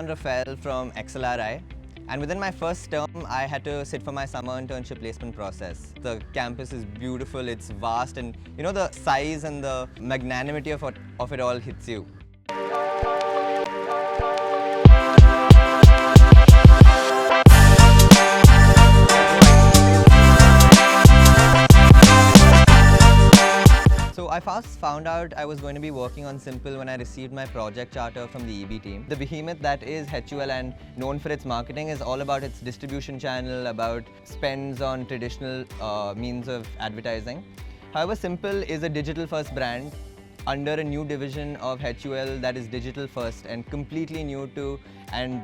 Raphael from XLRI, and within my first term I had to sit for my summer internship placement process. The campus is beautiful, it's vast, and the size and the magnanimity of it all hits you. So I first found out I was going to be working on Simple when I received my project charter from the EB team. The behemoth that is HUL, and known for its marketing, is all about its distribution channel, about spends on traditional means of advertising. However, Simple is a digital first brand under a new division of HUL that is digital first and completely new to and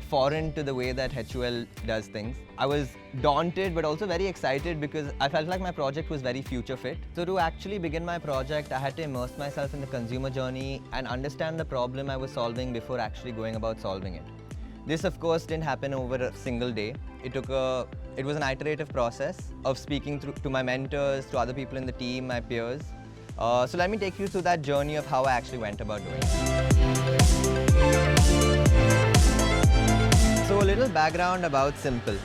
foreign to the way that HUL does things. I was daunted but also very excited because I felt like my project was very future fit. So to actually begin my project, I had to immerse myself in the consumer journey and understand the problem I was solving before actually going about solving it. This of course didn't happen over a single day. It was an iterative process of speaking to my mentors, to other people in the team, my peers. So let me take you through that journey of how I actually went about doing it. So a little background about Simple.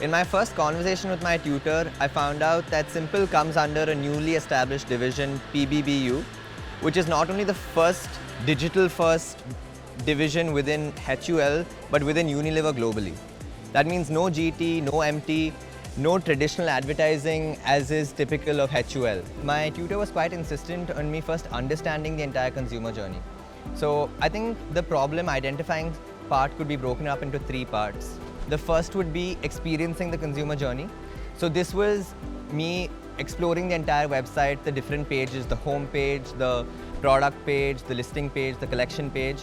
In my first conversation with my tutor, I found out that Simple comes under a newly established division, PBBU, which is not only the first digital first division within HUL, but within Unilever globally. That means no GT, no MT, no traditional advertising as is typical of HUL. My tutor was quite insistent on me first understanding the entire consumer journey. So I think the problem identifying part could be broken up into three parts. The first would be experiencing the consumer journey. So this was me exploring the entire website, the different pages, the home page, the product page, the listing page, the collection page,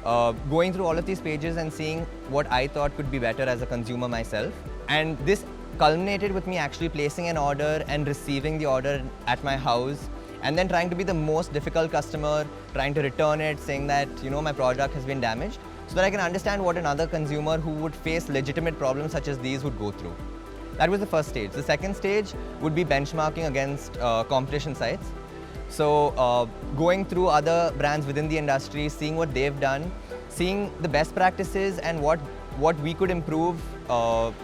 going through all of these pages and seeing what I thought could be better as a consumer myself. And this culminated with me actually placing an order and receiving the order at my house, and then trying to be the most difficult customer, trying to return it, saying that my product has been damaged, so that I can understand what another consumer who would face legitimate problems such as these would go through. That was the first stage. The second stage would be benchmarking against competition sites. So going through other brands within the industry, seeing what they've done, seeing the best practices and what we could improve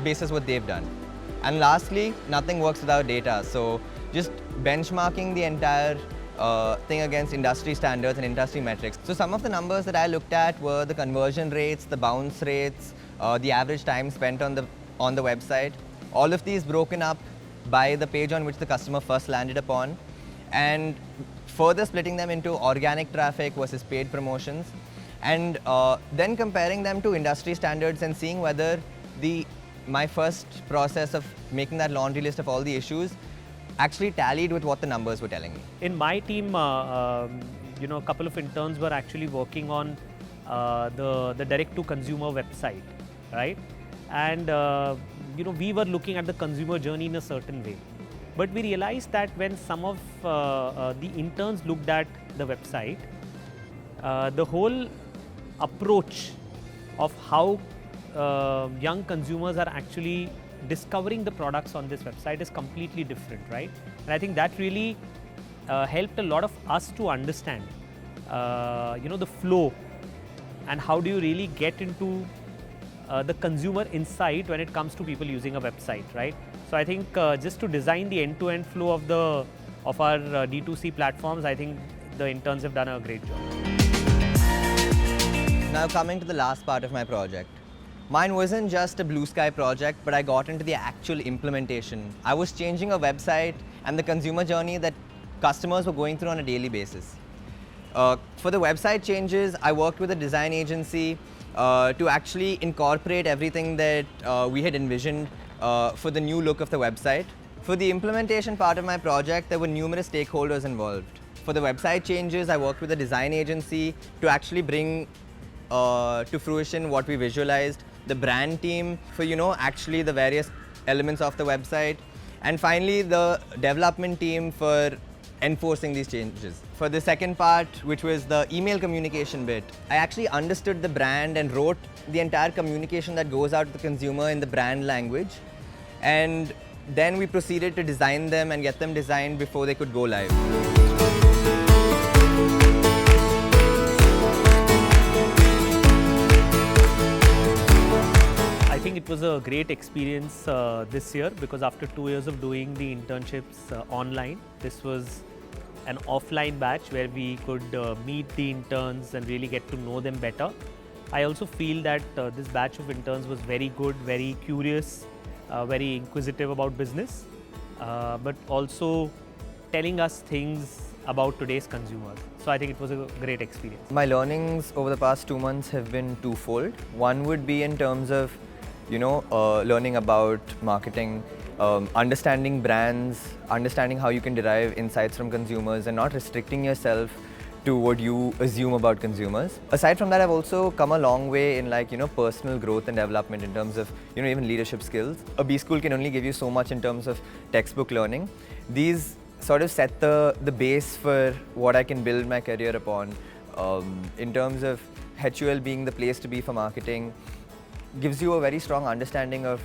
basis what they've done. And lastly, nothing works without data. So just benchmarking the entire thing against industry standards and industry metrics. So some of the numbers that I looked at were the conversion rates, the bounce rates, the average time spent on the website. All of these broken up by the page on which the customer first landed upon, and further splitting them into organic traffic versus paid promotions, and then comparing them to industry standards and seeing whether my first process of making that laundry list of all the issues actually tallied with what the numbers were telling me. In my team, a couple of interns were actually working on the direct-to-consumer website, right? And we were looking at the consumer journey in a certain way. But we realized that when some of the interns looked at the website, the whole approach of how young consumers are actually discovering the products on this website is completely different, right? And I think that really helped a lot of us to understand, the flow and how do you really get into the consumer insight when it comes to people using a website, right? So I think just to design the end-to-end flow of our D2C platforms, I think the interns have done a great job. Now coming to the last part of my project. Mine wasn't just a blue sky project, but I got into the actual implementation. I was changing a website and the consumer journey that customers were going through on a daily basis. For the website changes, I worked with a design agency to actually incorporate everything that we had envisioned for the new look of the website. For the implementation part of my project, there were numerous stakeholders involved. For the website changes, I worked with a design agency to actually bring to fruition what we visualized, the brand team for actually the various elements of the website, and finally the development team for enforcing these changes. For the second part, which was the email communication bit, I actually understood the brand and wrote the entire communication that goes out to the consumer in the brand language, and then we proceeded to design them and get them designed before they could go live. it was a great experience this year because after 2 years of doing the internships online, this was an offline batch where we could meet the interns and really get to know them better. I also feel that this batch of interns was very good, very curious, very inquisitive about business, but also telling us things about today's consumers. So I think it was a great experience. My learnings over the past 2 months have been twofold. One would be in terms of, learning about marketing, understanding brands, understanding how you can derive insights from consumers and not restricting yourself to what you assume about consumers. Aside from that, I've also come a long way in personal growth and development in terms of, even leadership skills. A B school can only give you so much in terms of textbook learning. These sort of set the base for what I can build my career upon. In terms of HUL being the place to be for marketing, gives you a very strong understanding of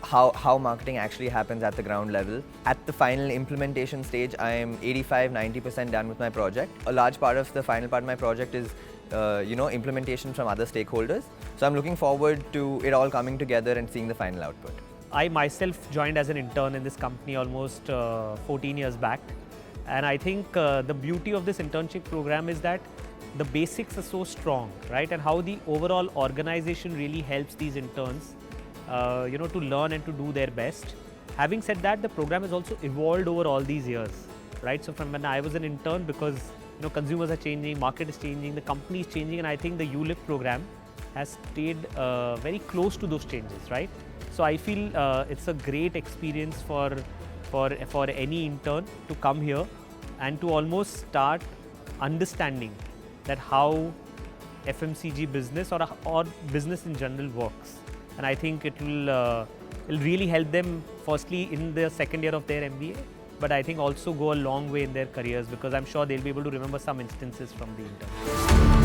how marketing actually happens at the ground level. At the final implementation stage, I am 85-90% done with my project. A large part of the final part of my project is implementation from other stakeholders. So I'm looking forward to it all coming together and seeing the final output. I myself joined as an intern in this company almost 14 years back, and I think the beauty of this internship program is that the basics are so strong, right? And how the overall organization really helps these interns to learn and to do their best. Having said that, the program has also evolved over all these years, right? So from when I was an intern, because consumers are changing, market is changing, the company is changing, and I think the ULIP program has stayed very close to those changes, right? So I feel it's a great experience for any intern to come here and to almost start understanding that how FMCG business or business in general works. And I think it'll really help them firstly in the second year of their MBA, but I think also go a long way in their careers because I'm sure they'll be able to remember some instances from the intern.